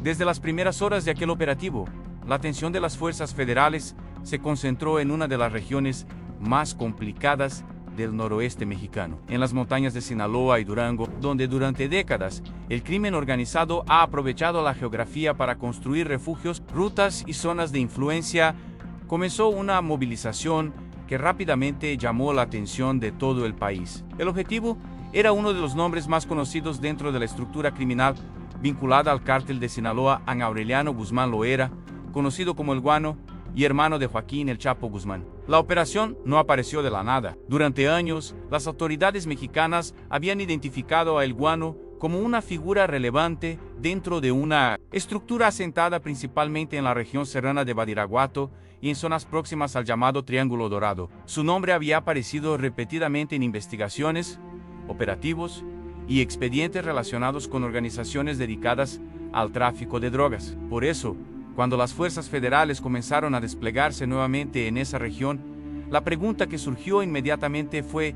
Desde las primeras horas de aquel operativo, la atención de las fuerzas federales se concentró en una de las regiones más complicadas del noroeste mexicano, en las montañas de Sinaloa y Durango, donde durante décadas el crimen organizado ha aprovechado la geografía para construir refugios, rutas y zonas de influencia. Comenzó una movilización que rápidamente llamó la atención de todo el país. El objetivo era uno de los nombres más conocidos dentro de la estructura criminal vinculada al cártel de Sinaloa, Aureliano Guzmán Loera, conocido como El Guano y hermano de Joaquín El Chapo Guzmán. La operación no apareció de la nada. Durante años, las autoridades mexicanas habían identificado a El Guano como una figura relevante dentro de una estructura asentada principalmente en la región serrana de Badiraguato y en zonas próximas al llamado Triángulo Dorado. Su nombre había aparecido repetidamente en investigaciones, operativos y expedientes relacionados con organizaciones dedicadas al tráfico de drogas. Por eso, cuando las fuerzas federales comenzaron a desplegarse nuevamente en esa región, la pregunta que surgió inmediatamente fue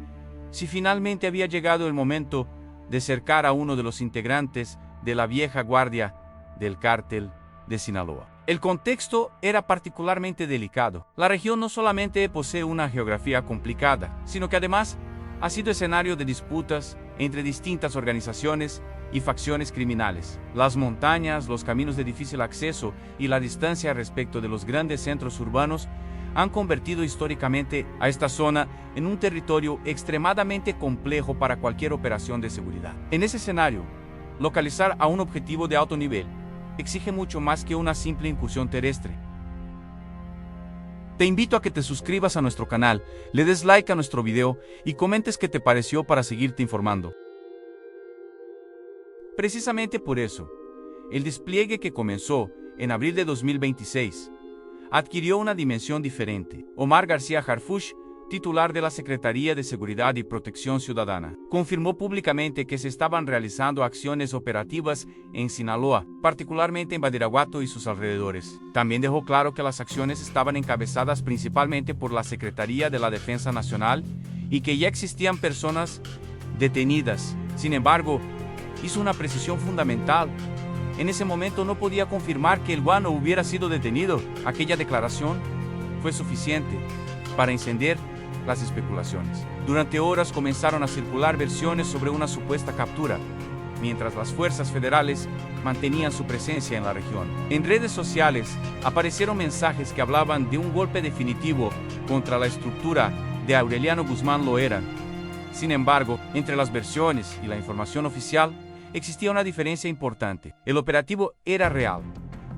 si finalmente había llegado el momento de cercar a uno de los integrantes de la vieja guardia del cártel de Sinaloa. El contexto era particularmente delicado. La región no solamente posee una geografía complicada, sino que además ha sido escenario de disputas entre distintas organizaciones y facciones criminales. Las montañas, los caminos de difícil acceso y la distancia respecto de los grandes centros urbanos han convertido históricamente a esta zona en un territorio extremadamente complejo para cualquier operación de seguridad. En ese escenario, localizar a un objetivo de alto nivel exige mucho más que una simple incursión terrestre. Te invito a que te suscribas a nuestro canal, le des like a nuestro video y comentes qué te pareció para seguirte informando. Precisamente por eso, el despliegue que comenzó en abril de 2026 adquirió una dimensión diferente. Omar García Harfuch, titular de la Secretaría de Seguridad y Protección Ciudadana, confirmó públicamente que se estaban realizando acciones operativas en Sinaloa, particularmente en Badiraguato y sus alrededores. También dejó claro que las acciones estaban encabezadas principalmente por la Secretaría de la Defensa Nacional y que ya existían personas detenidas. Sin embargo, hizo una precisión fundamental. En ese momento no podía confirmar que El Guano hubiera sido detenido. Aquella declaración fue suficiente para encender las especulaciones. Durante horas comenzaron a circular versiones sobre una supuesta captura, mientras las fuerzas federales mantenían su presencia en la región. En redes sociales aparecieron mensajes que hablaban de un golpe definitivo contra la estructura de Aureliano Guzmán Loera. Sin embargo, entre las versiones y la información oficial, existía una diferencia importante. El operativo era real.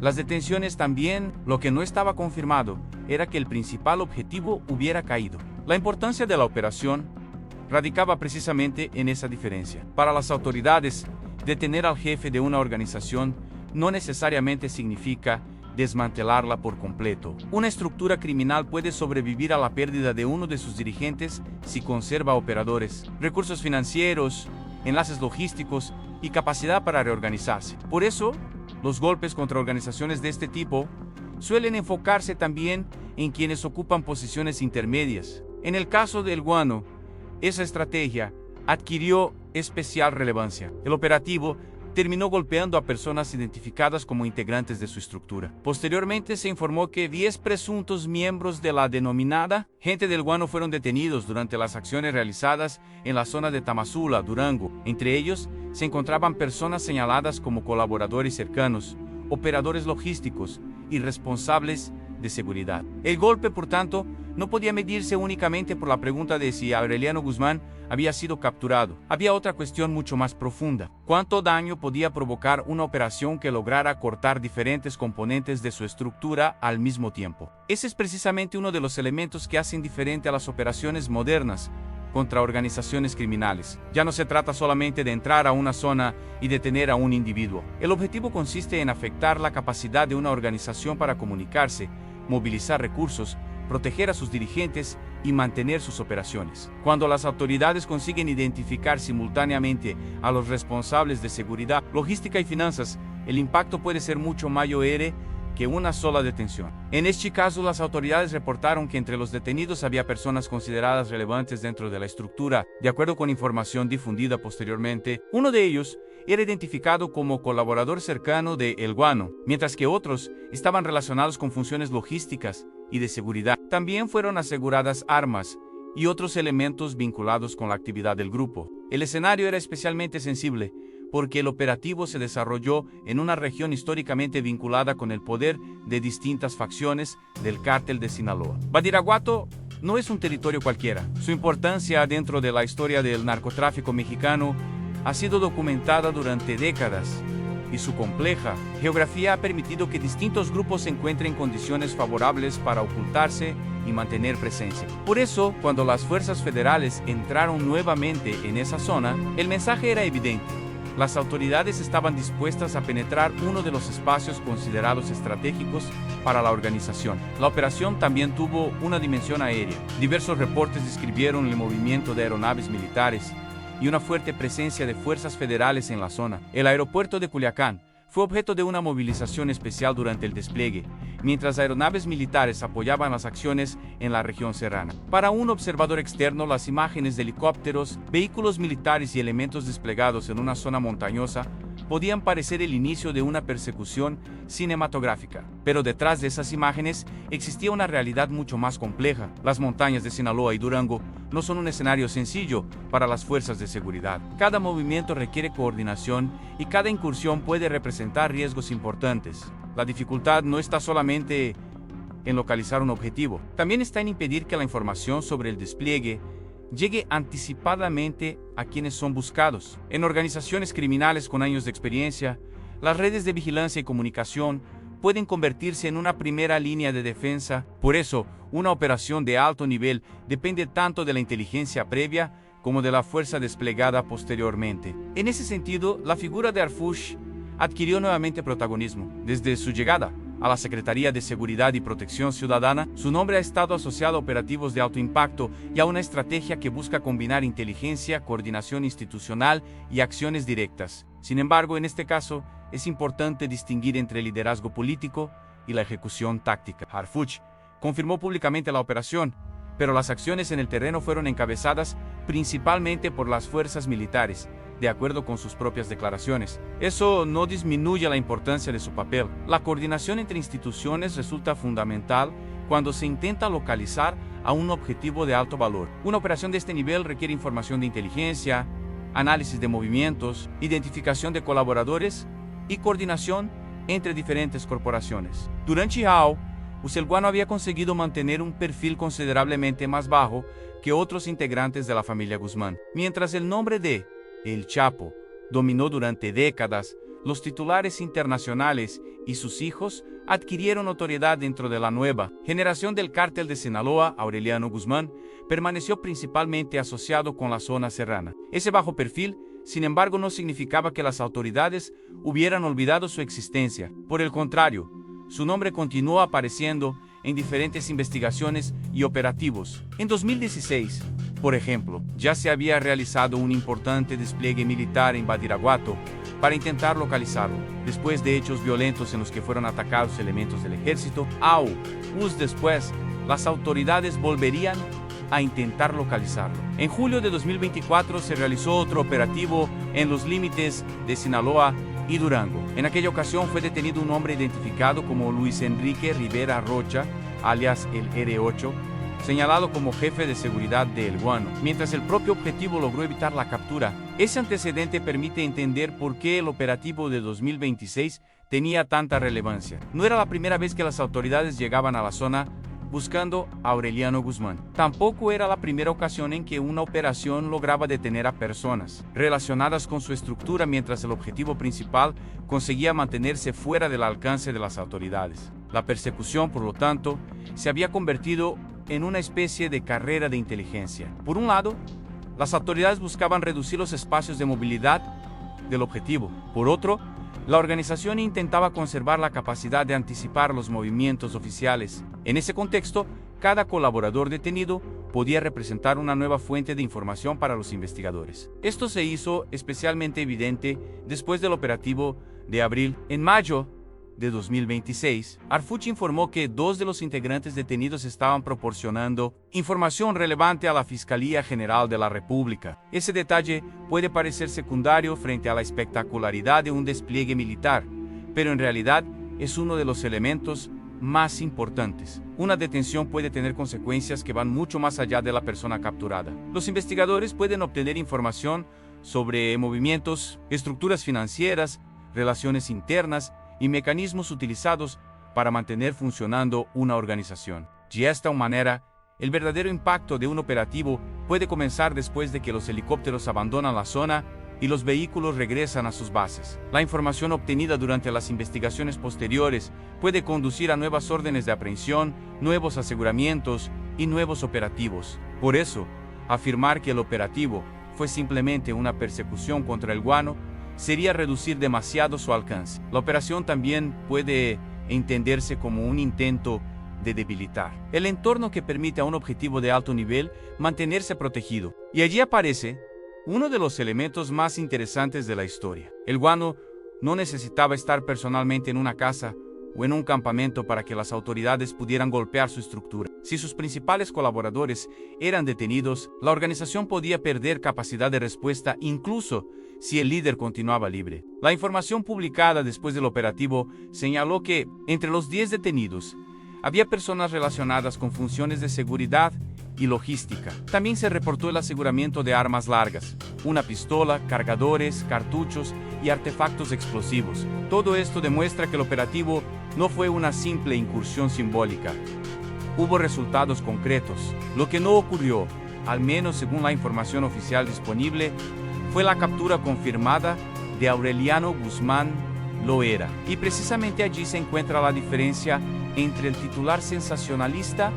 Las detenciones también. Lo que no estaba confirmado era que el principal objetivo hubiera caído. La importancia de la operación radicaba precisamente en esa diferencia. Para las autoridades, detener al jefe de una organización no necesariamente significa desmantelarla por completo. Una estructura criminal puede sobrevivir a la pérdida de uno de sus dirigentes si conserva operadores, recursos financieros, enlaces logísticos y capacidad para reorganizarse. Por eso, los golpes contra organizaciones de este tipo suelen enfocarse también en quienes ocupan posiciones intermedias. En el caso de El Guano, esa estrategia adquirió especial relevancia. El operativo terminó golpeando a personas identificadas como integrantes de su estructura. Posteriormente se informó que 10 presuntos miembros de la denominada Gente del Guano fueron detenidos durante las acciones realizadas en la zona de Tamazula, Durango. Entre ellos se encontraban personas señaladas como colaboradores cercanos, operadores logísticos y responsables de seguridad. El golpe, por tanto, no podía medirse únicamente por la pregunta de si Aureliano Guzmán había sido capturado. Había otra cuestión mucho más profunda. ¿Cuánto daño podía provocar una operación que lograra cortar diferentes componentes de su estructura al mismo tiempo? Ese es precisamente uno de los elementos que hacen diferente a las operaciones modernas contra organizaciones criminales. Ya no se trata solamente de entrar a una zona y detener a un individuo. El objetivo consiste en afectar la capacidad de una organización para comunicarse, movilizar recursos, proteger a sus dirigentes y mantener sus operaciones. Cuando las autoridades consiguen identificar simultáneamente a los responsables de seguridad, logística y finanzas, el impacto puede ser mucho mayor que una sola detención. En este caso, las autoridades reportaron que entre los detenidos había personas consideradas relevantes dentro de la estructura, de acuerdo con información difundida posteriormente. Uno de ellos era identificado como colaborador cercano de El Guano, mientras que otros estaban relacionados con funciones logísticas y de seguridad. También fueron aseguradas armas y otros elementos vinculados con la actividad del grupo. El escenario era especialmente sensible porque el operativo se desarrolló en una región históricamente vinculada con el poder de distintas facciones del cártel de Sinaloa. Badiraguato no es un territorio cualquiera. Su importancia dentro de la historia del narcotráfico mexicano ha sido documentada durante décadas y su compleja geografía ha permitido que distintos grupos encuentren condiciones favorables para ocultarse y mantener presencia. Por eso, cuando las fuerzas federales entraron nuevamente en esa zona, el mensaje era evidente. Las autoridades estaban dispuestas a penetrar uno de los espacios considerados estratégicos para la organización. La operación también tuvo una dimensión aérea. Diversos reportes describieron el movimiento de aeronaves militares y una fuerte presencia de fuerzas federales en la zona. El aeropuerto de Culiacán fue objeto de una movilización especial durante el despliegue, mientras aeronaves militares apoyaban las acciones en la región serrana. Para un observador externo, las imágenes de helicópteros, vehículos militares y elementos desplegados en una zona montañosa podían parecer el inicio de una persecución cinematográfica. Pero detrás de esas imágenes existía una realidad mucho más compleja. Las montañas de Sinaloa y Durango no son un escenario sencillo para las fuerzas de seguridad. Cada movimiento requiere coordinación y cada incursión puede representar riesgos importantes. La dificultad no está solamente en localizar un objetivo, también está en impedir que la información sobre el despliegue llegue anticipadamente a quienes son buscados. En organizaciones criminales con años de experiencia, las redes de vigilancia y comunicación pueden convertirse en una primera línea de defensa. Por eso, una operación de alto nivel depende tanto de la inteligencia previa como de la fuerza desplegada posteriormente. En ese sentido, la figura de Harfuch adquirió nuevamente protagonismo. Desde su llegada a la Secretaría de Seguridad y Protección Ciudadana, su nombre ha estado asociado a operativos de alto impacto y a una estrategia que busca combinar inteligencia, coordinación institucional y acciones directas. Sin embargo, en este caso, es importante distinguir entre el liderazgo político y la ejecución táctica. Harfuch confirmó públicamente la operación, pero las acciones en el terreno fueron encabezadas principalmente por las fuerzas militares, de acuerdo con sus propias declaraciones. Eso no disminuye la importancia de su papel. La coordinación entre instituciones resulta fundamental cuando se intenta localizar a un objetivo de alto valor. Una operación de este nivel requiere información de inteligencia, análisis de movimientos, identificación de colaboradores y coordinación entre diferentes corporaciones. Durante Chihao, El Guano había conseguido mantener un perfil considerablemente más bajo que otros integrantes de la familia Guzmán. Mientras el nombre de El Chapo dominó durante décadas, los titulares internacionales y sus hijos adquirieron notoriedad dentro de la nueva generación del cártel de Sinaloa. Aureliano Guzmán permaneció principalmente asociado con la zona serrana. Ese bajo perfil, sin embargo, no significaba que las autoridades hubieran olvidado su existencia. Por el contrario, su nombre continuó apareciendo en diferentes investigaciones y operativos. En 2016, por ejemplo, ya se había realizado un importante despliegue militar en Badiraguato para intentar localizarlo, después de hechos violentos en los que fueron atacados elementos del ejército. Años después, las autoridades volverían a intentar localizarlo. En julio de 2024 se realizó otro operativo en los límites de Sinaloa y Durango. En aquella ocasión fue detenido un hombre identificado como Luis Enrique Rivera Rocha, alias el R8, señalado como jefe de seguridad de El Guano, mientras el propio objetivo logró evitar la captura. Ese antecedente permite entender por qué el operativo de 2026 tenía tanta relevancia. No era la primera vez que las autoridades llegaban a la zona buscando a Aureliano Guzmán. Tampoco era la primera ocasión en que una operación lograba detener a personas relacionadas con su estructura mientras el objetivo principal conseguía mantenerse fuera del alcance de las autoridades. La persecución, por lo tanto, se había convertido en una especie de carrera de inteligencia. Por un lado, las autoridades buscaban reducir los espacios de movilidad del objetivo. Por otro, la organización intentaba conservar la capacidad de anticipar los movimientos oficiales. En ese contexto, cada colaborador detenido podía representar una nueva fuente de información para los investigadores. Esto se hizo especialmente evidente después del operativo de abril. En mayo de 2026, Harfuch informó que 2 de los integrantes detenidos estaban proporcionando información relevante a la Fiscalía General de la República. Ese detalle puede parecer secundario frente a la espectacularidad de un despliegue militar, pero en realidad es uno de los elementos más importantes. Una detención puede tener consecuencias que van mucho más allá de la persona capturada. Los investigadores pueden obtener información sobre movimientos, estructuras financieras, relaciones internas y mecanismos utilizados para mantener funcionando una organización. De esta manera, el verdadero impacto de un operativo puede comenzar después de que los helicópteros abandonan la zona y los vehículos regresan a sus bases. La información obtenida durante las investigaciones posteriores puede conducir a nuevas órdenes de aprehensión, nuevos aseguramientos y nuevos operativos. Por eso, afirmar que el operativo fue simplemente una persecución contra el guano sería reducir demasiado su alcance. La operación también puede entenderse como un intento de debilitar el entorno que permite a un objetivo de alto nivel mantenerse protegido. Y allí aparece uno de los elementos más interesantes de la historia. El guano no necesitaba estar personalmente en una casa o en un campamento para que las autoridades pudieran golpear su estructura. Si sus principales colaboradores eran detenidos, la organización podía perder capacidad de respuesta incluso si el líder continuaba libre. La información publicada después del operativo señaló que, entre los 10 detenidos, había personas relacionadas con funciones de seguridad y logística. También se reportó el aseguramiento de armas largas, una pistola, cargadores, cartuchos y artefactos explosivos. Todo esto demuestra que el operativo no fue una simple incursión simbólica. Hubo resultados concretos. Lo que no ocurrió, al menos según la información oficial disponible, fue la captura confirmada de Aureliano Guzmán Loera. Y precisamente allí se encuentra la diferencia entre el titular sensacionalista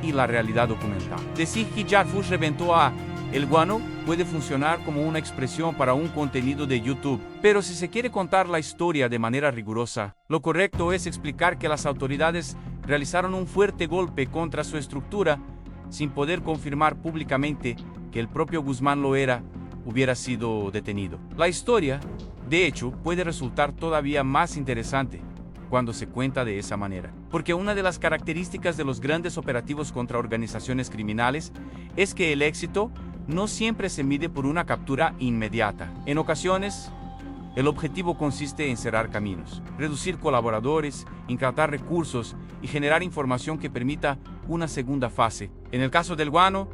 y la realidad documental. Decir que Harfuch reventó a el guano puede funcionar como una expresión para un contenido de YouTube, pero si se quiere contar la historia de manera rigurosa, lo correcto es explicar que las autoridades realizaron un fuerte golpe contra su estructura sin poder confirmar públicamente que el propio Guzmán Loera hubiera sido detenido. La historia, de hecho, puede resultar todavía más interesante cuando se cuenta de esa manera, porque una de las características de los grandes operativos contra organizaciones criminales es que el éxito no siempre se mide por una captura inmediata. En ocasiones, el objetivo consiste en cerrar caminos, reducir colaboradores, incautar recursos y generar información que permita una segunda fase. En el caso del guano,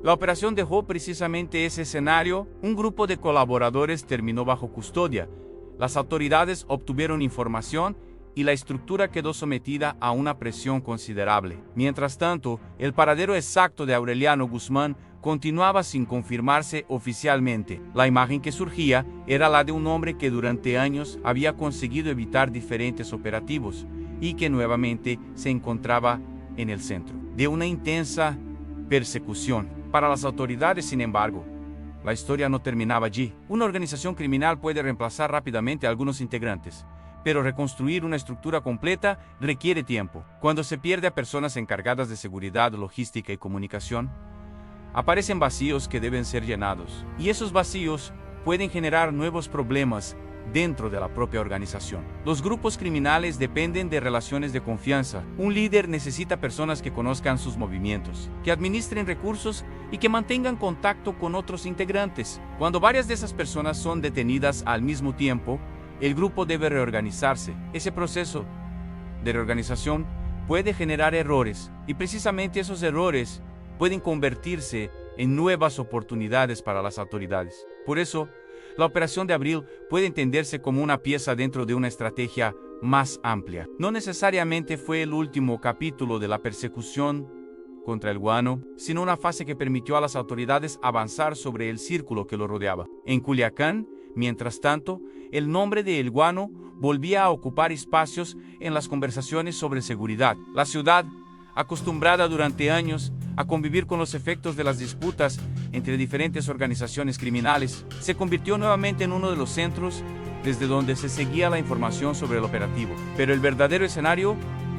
la operación dejó precisamente ese escenario. Un grupo de colaboradores terminó bajo custodia, las autoridades obtuvieron información y la estructura quedó sometida a una presión considerable. Mientras tanto, el paradero exacto de Aureliano Guzmán continuaba sin confirmarse oficialmente. La imagen que surgía era la de un hombre que durante años había conseguido evitar diferentes operativos y que nuevamente se encontraba en el centro de una intensa persecución. Para las autoridades, sin embargo, la historia no terminaba allí. Una organización criminal puede reemplazar rápidamente a algunos integrantes, pero reconstruir una estructura completa requiere tiempo. Cuando se pierde a personas encargadas de seguridad, logística y comunicación, aparecen vacíos que deben ser llenados, y esos vacíos pueden generar nuevos problemas dentro de la propia organización. Los grupos criminales dependen de relaciones de confianza. Un líder necesita personas que conozcan sus movimientos, que administren recursos y que mantengan contacto con otros integrantes. Cuando varias de esas personas son detenidas al mismo tiempo, el grupo debe reorganizarse. Ese proceso de reorganización puede generar errores, y precisamente esos errores pueden convertirse en nuevas oportunidades para las autoridades. Por eso, la operación de abril puede entenderse como una pieza dentro de una estrategia más amplia. No necesariamente fue el último capítulo de la persecución contra el guano, sino una fase que permitió a las autoridades avanzar sobre el círculo que lo rodeaba. En Culiacán, mientras tanto, el nombre de El Guano volvía a ocupar espacios en las conversaciones sobre seguridad. La ciudad, acostumbrada durante años a convivir con los efectos de las disputas entre diferentes organizaciones criminales, se convirtió nuevamente en uno de los centros desde donde se seguía la información sobre el operativo. Pero el verdadero escenario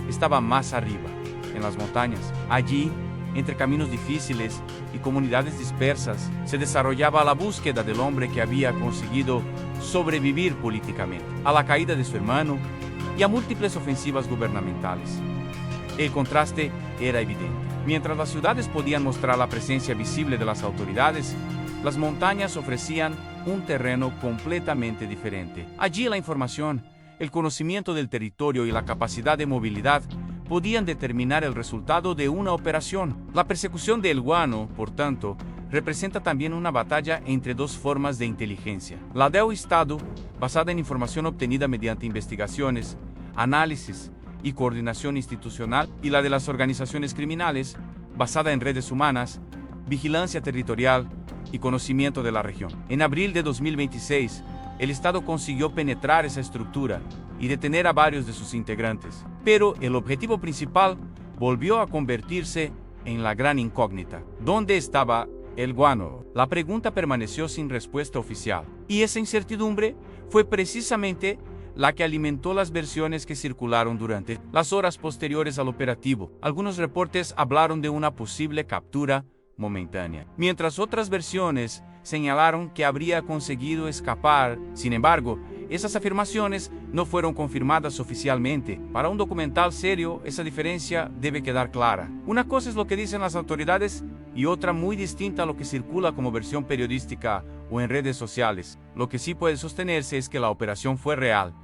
estaba más arriba, en las montañas. Allí, entre caminos difíciles y comunidades dispersas, se desarrollaba la búsqueda del hombre que había conseguido sobrevivir políticamente. A la caída de su hermano, y a múltiples ofensivas gubernamentales. El contraste era evidente. Mientras las ciudades podían mostrar la presencia visible de las autoridades, las montañas ofrecían un terreno completamente diferente. Allí la información, el conocimiento del territorio y la capacidad de movilidad podían determinar el resultado de una operación. La persecución de El Guano, por tanto, representa también una batalla entre dos formas de inteligencia. La del Estado, basada en información obtenida mediante investigaciones, análisis y coordinación institucional, y la de las organizaciones criminales, basada en redes humanas, vigilancia territorial y conocimiento de la región. En abril de 2026, el Estado consiguió penetrar esa estructura y detener a varios de sus integrantes. Pero el objetivo principal volvió a convertirse en la gran incógnita. ¿Dónde estaba El Guano? La pregunta permaneció sin respuesta oficial. Y esa incertidumbre fue precisamente la que alimentó las versiones que circularon durante las horas posteriores al operativo. Algunos reportes hablaron de una posible captura momentánea, mientras otras versiones señalaron que habría conseguido escapar. Sin embargo, esas afirmaciones no fueron confirmadas oficialmente. Para un documental serio, esa diferencia debe quedar clara. Una cosa es lo que dicen las autoridades y otra muy distinta a lo que circula como versión periodística o en redes sociales. Lo que sí puede sostenerse es que la operación fue real,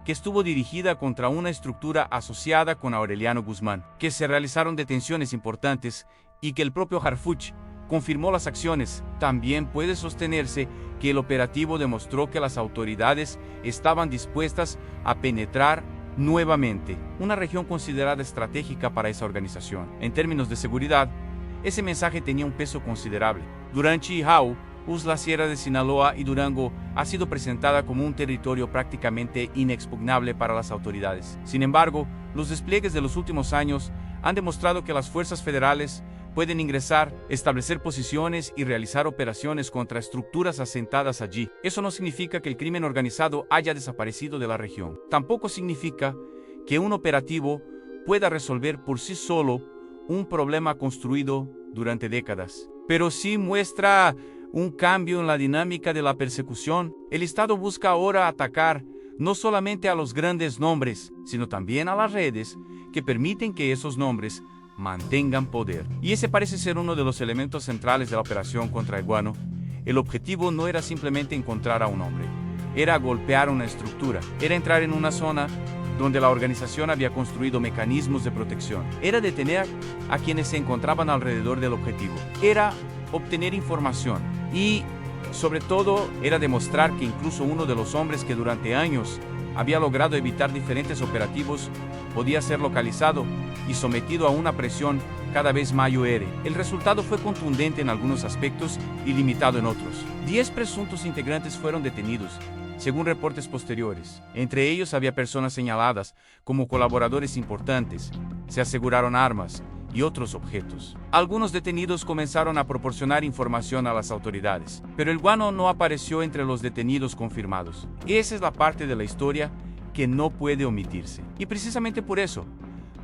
que estuvo dirigida contra una estructura asociada con Aureliano Guzmán, que se realizaron detenciones importantes y que el propio Harfuch confirmó las acciones. También puede sostenerse que el operativo demostró que las autoridades estaban dispuestas a penetrar nuevamente una región considerada estratégica para esa organización. En términos de seguridad, ese mensaje tenía un peso considerable. Duranchi y Jau, la Sierra de Sinaloa y Durango ha sido presentada como un territorio prácticamente inexpugnable para las autoridades. Sin embargo, los despliegues de los últimos años han demostrado que las fuerzas federales pueden ingresar, establecer posiciones y realizar operaciones contra estructuras asentadas allí. Eso no significa que el crimen organizado haya desaparecido de la región. Tampoco significa que un operativo pueda resolver por sí solo un problema construido durante décadas. Pero sí muestra un cambio en la dinámica de la persecución. El Estado busca ahora atacar no solamente a los grandes nombres, sino también a las redes que permiten que esos nombres mantengan poder. Y ese parece ser uno de los elementos centrales de la operación contra El Guano. El objetivo no era simplemente encontrar a un hombre, era golpear una estructura, era entrar en una zona donde la organización había construido mecanismos de protección, era detener a quienes se encontraban alrededor del objetivo, era obtener información y, sobre todo, era demostrar que incluso uno de los hombres que durante años había logrado evitar diferentes operativos podía ser localizado y sometido a una presión cada vez mayor. El resultado fue contundente en algunos aspectos y limitado en otros. 10 presuntos integrantes fueron detenidos, según reportes posteriores. Entre ellos había personas señaladas como colaboradores importantes, se aseguraron armas y otros objetos. Algunos detenidos comenzaron a proporcionar información a las autoridades, pero El Guano no apareció entre los detenidos confirmados. Esa es la parte de la historia que no puede omitirse. Y precisamente por eso,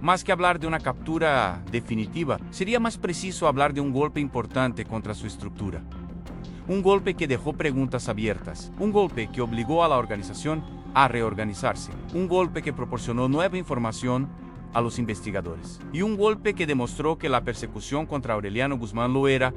más que hablar de una captura definitiva, sería más preciso hablar de un golpe importante contra su estructura. Un golpe que dejó preguntas abiertas, un golpe que obligó a la organización a reorganizarse, un golpe que proporcionó nueva información a los investigadores, y un golpe que demostró que la persecución contra Aureliano Guzmán Loera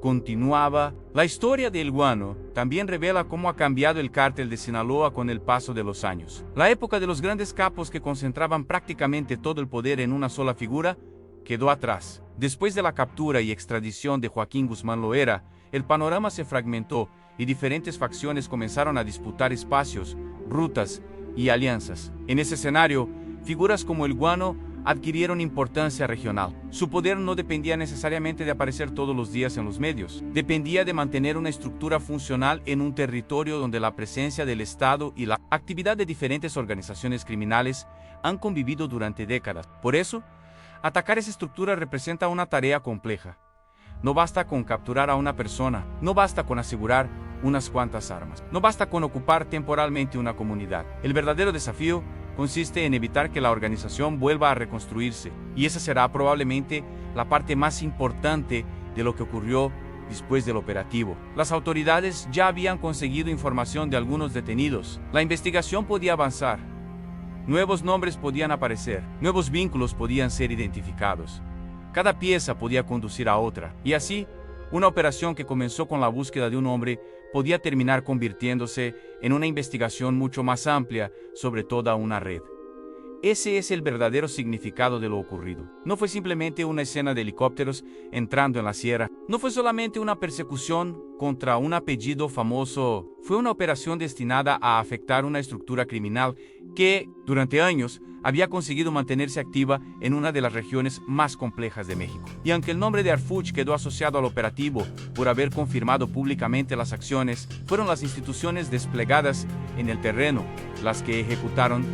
continuaba. La historia de El Guano también revela cómo ha cambiado el cártel de Sinaloa con el paso de los años. La época de los grandes capos que concentraban prácticamente todo el poder en una sola figura quedó atrás. Después de la captura y extradición de Joaquín Guzmán Loera, el panorama se fragmentó y diferentes facciones comenzaron a disputar espacios, rutas y alianzas. En ese escenario, figuras como El Guano adquirieron importancia regional. Su poder no dependía necesariamente de aparecer todos los días en los medios. Dependía de mantener una estructura funcional en un territorio donde la presencia del Estado y la actividad de diferentes organizaciones criminales han convivido durante décadas. Por eso, atacar esa estructura representa una tarea compleja. No basta con capturar a una persona, no basta con asegurar unas cuantas armas, no basta con ocupar temporalmente una comunidad. El verdadero desafío consiste en evitar que la organización vuelva a reconstruirse, y esa será probablemente la parte más importante de lo que ocurrió después del operativo. Las autoridades ya habían conseguido información de algunos detenidos. La investigación podía avanzar, Nuevos nombres podían aparecer, nuevos vínculos podían ser identificados. Cada pieza podía conducir a otra, y así, una operación que comenzó con la búsqueda de un hombre podía terminar convirtiéndose en una investigación mucho más amplia sobre toda una red. Ese es el verdadero significado de lo ocurrido. No fue simplemente una escena de helicópteros entrando en la sierra. No fue solamente una persecución contra un apellido famoso. Fue una operación destinada a afectar una estructura criminal que, durante años, había conseguido mantenerse activa en una de las regiones más complejas de México. Y aunque el nombre de Harfuch quedó asociado al operativo por haber confirmado públicamente las acciones, fueron las instituciones desplegadas en el terreno las que ejecutaron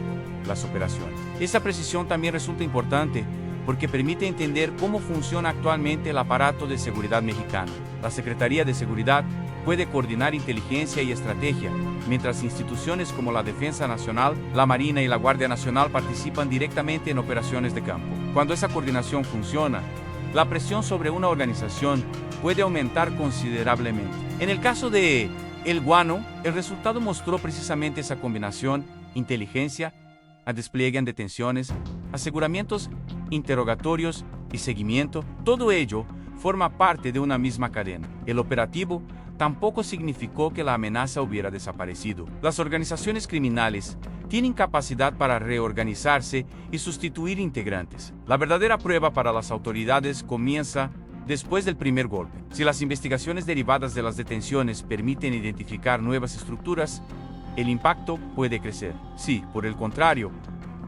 las operaciones. Esa precisión también resulta importante porque permite entender cómo funciona actualmente el aparato de seguridad mexicano. La Secretaría de Seguridad puede coordinar inteligencia y estrategia, mientras instituciones como la Defensa Nacional, la Marina y la Guardia Nacional participan directamente en operaciones de campo. Cuando esa coordinación funciona, la presión sobre una organización puede aumentar considerablemente. En el caso de El Guano, el resultado mostró precisamente esa combinación: inteligencia, a despliegue en detenciones, aseguramientos, interrogatorios y seguimiento. Todo ello forma parte de una misma cadena. El operativo tampoco significó que la amenaza hubiera desaparecido. Las organizaciones criminales tienen capacidad para reorganizarse y sustituir integrantes. La verdadera prueba para las autoridades comienza después del primer golpe. Si las investigaciones derivadas de las detenciones permiten identificar nuevas estructuras, el impacto puede crecer. Si, por el contrario,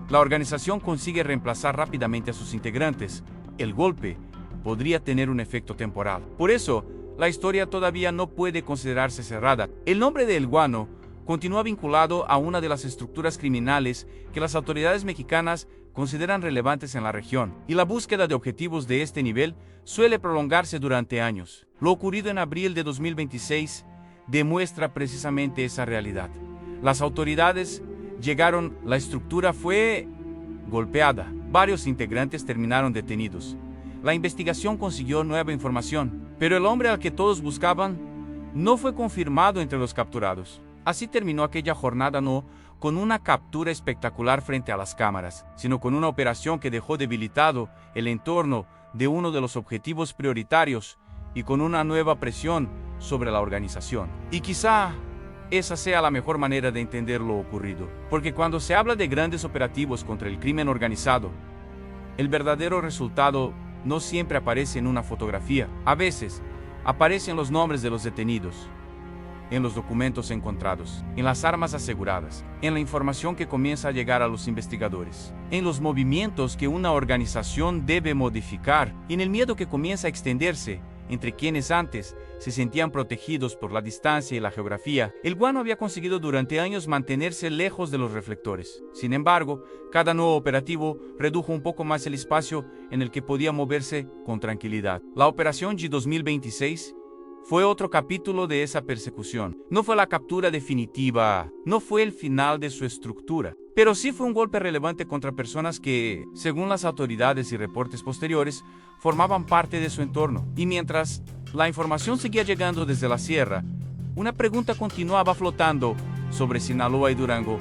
la organización consigue reemplazar rápidamente a sus integrantes, el golpe podría tener un efecto temporal. Por eso, la historia todavía no puede considerarse cerrada. El nombre de El Guano continúa vinculado a una de las estructuras criminales que las autoridades mexicanas consideran relevantes en la región, y la búsqueda de objetivos de este nivel suele prolongarse durante años. Lo ocurrido en abril de 2026 demuestra precisamente esa realidad. Las autoridades llegaron, la estructura fue golpeada, varios integrantes terminaron detenidos. La investigación consiguió nueva información, pero el hombre al que todos buscaban no fue confirmado entre los capturados. Así terminó aquella jornada, no con una captura espectacular frente a las cámaras, sino con una operación que dejó debilitado el entorno de uno de los objetivos prioritarios y con una nueva presión sobre la organización. Y quizá esa sea la mejor manera de entender lo ocurrido, porque cuando se habla de grandes operativos contra el crimen organizado, el verdadero resultado no siempre aparece en una fotografía. A veces, aparecen los nombres de los detenidos, en los documentos encontrados, en las armas aseguradas, en la información que comienza a llegar a los investigadores, en los movimientos que una organización debe modificar, y en el miedo que comienza a extenderse entre quienes antes se sentían protegidos por la distancia y la geografía. El Guano había conseguido durante años mantenerse lejos de los reflectores. Sin embargo, cada nuevo operativo redujo un poco más el espacio en el que podía moverse con tranquilidad. La Operación G 2026 fue otro capítulo de esa persecución. No fue la captura definitiva, no fue el final de su estructura, pero sí fue un golpe relevante contra personas que, según las autoridades y reportes posteriores, formaban parte de su entorno. Y mientras la información seguía llegando desde la sierra, una pregunta continuaba flotando sobre Sinaloa y Durango.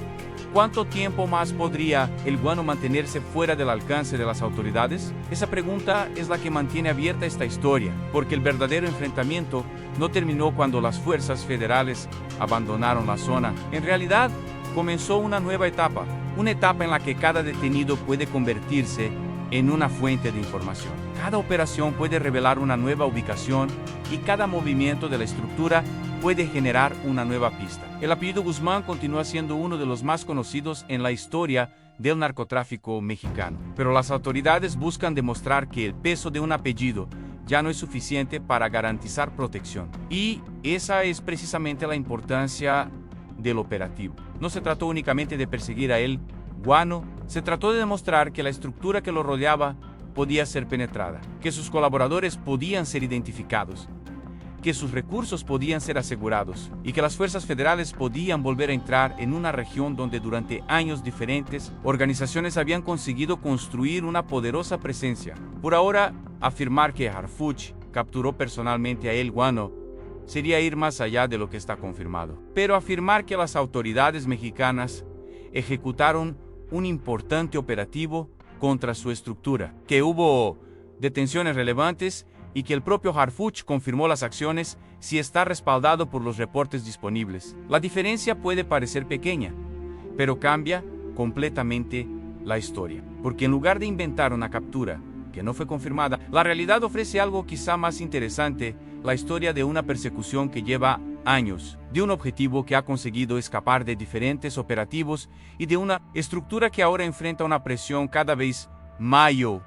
¿Cuánto tiempo más podría el Guano mantenerse fuera del alcance de las autoridades? Esa pregunta es la que mantiene abierta esta historia, porque el verdadero enfrentamiento no terminó cuando las fuerzas federales abandonaron la zona. En realidad, comenzó una nueva etapa, una etapa en la que cada detenido puede convertirse en una fuente de información. Cada operación puede revelar una nueva ubicación y cada movimiento de la estructura puede generar una nueva pista. El apellido Guzmán continúa siendo uno de los más conocidos en la historia del narcotráfico mexicano, pero las autoridades buscan demostrar que el peso de un apellido ya no es suficiente para garantizar protección. Y esa es precisamente la importancia del operativo. No se trató únicamente de perseguir a El Guano, se trató de demostrar que la estructura que lo rodeaba podía ser penetrada, que sus colaboradores podían ser identificados, que sus recursos podían ser asegurados y que las fuerzas federales podían volver a entrar en una región donde durante años diferentes organizaciones habían conseguido construir una poderosa presencia. Por ahora, afirmar que Harfuch capturó personalmente a El Guano sería ir más allá de lo que está confirmado. Pero afirmar que las autoridades mexicanas ejecutaron un importante operativo contra su estructura, que hubo detenciones relevantes y que el propio Harfuch confirmó las acciones si está respaldado por los reportes disponibles. La diferencia puede parecer pequeña, pero cambia completamente la historia, porque en lugar de inventar una captura que no fue confirmada, la realidad ofrece algo quizá más interesante: la historia de una persecución que lleva años, de un objetivo que ha conseguido escapar de diferentes operativos y de una estructura que ahora enfrenta una presión cada vez mayor.